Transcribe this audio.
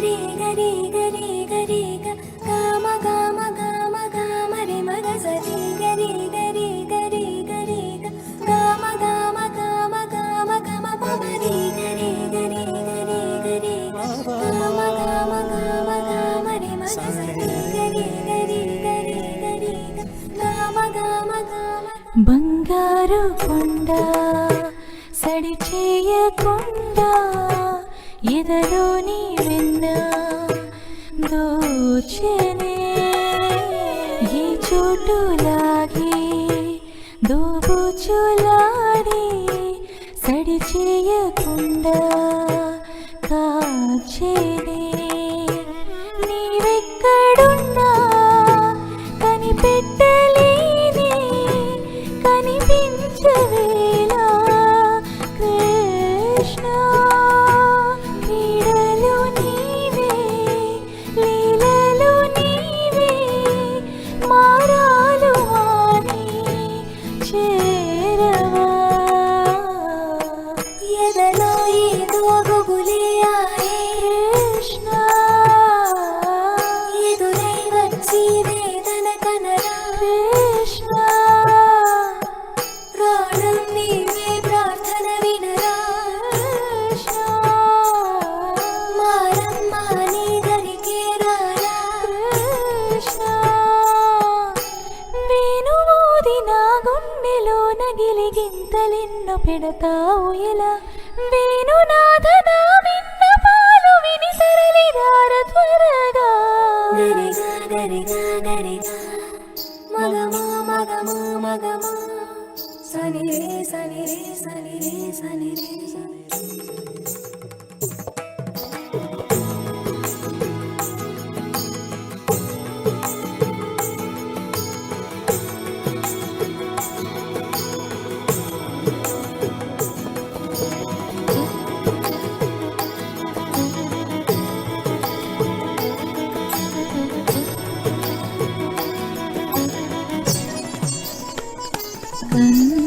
గరి గరి గరి గరి గమ గమ గమ గమ రి మగ సరి గరి గరి గరి గరి గమ గమ గమ గమ గమ పమరి గరి గరి గరి గరి గమ గమ గమ గమ రి మగ సరి గరి గరి గరి గరి గమ గమ గమ బంగారు కొండ సడి చేయకుండా ఎదలోని వెన్న దోచనే ఈ చోటులాగే దోబుచులాడి సడి చేయకుండా కాచేనే నీవెక్కడున్నా కనిపెట్టలేని కనిపించవేలా కృష్ణ క్రీడలు నీవే లీలలు నీవే మారాలు మాని చేరవా ఎదలో ఏదో గుబులే ఆడే కృష్ణ ఎదురై వచ్చి వేదన కనరా కృష్ణ ప్రాణం నీవే ప్రార్థన వినరా కృష్ణ మారమ్మ నీ దరికే రారా కృష్ణ వేణువూది నా గుండెలోన గిలిగింతలెన్నో పెడతావు ఎలా వేణునాథ నా విన్నపాలు విని తరలిరార త్వరగా గరిగా గరిగా గరిగా మగమా మగమా మగమా సని రే సని రే సని రే సని రే కన్న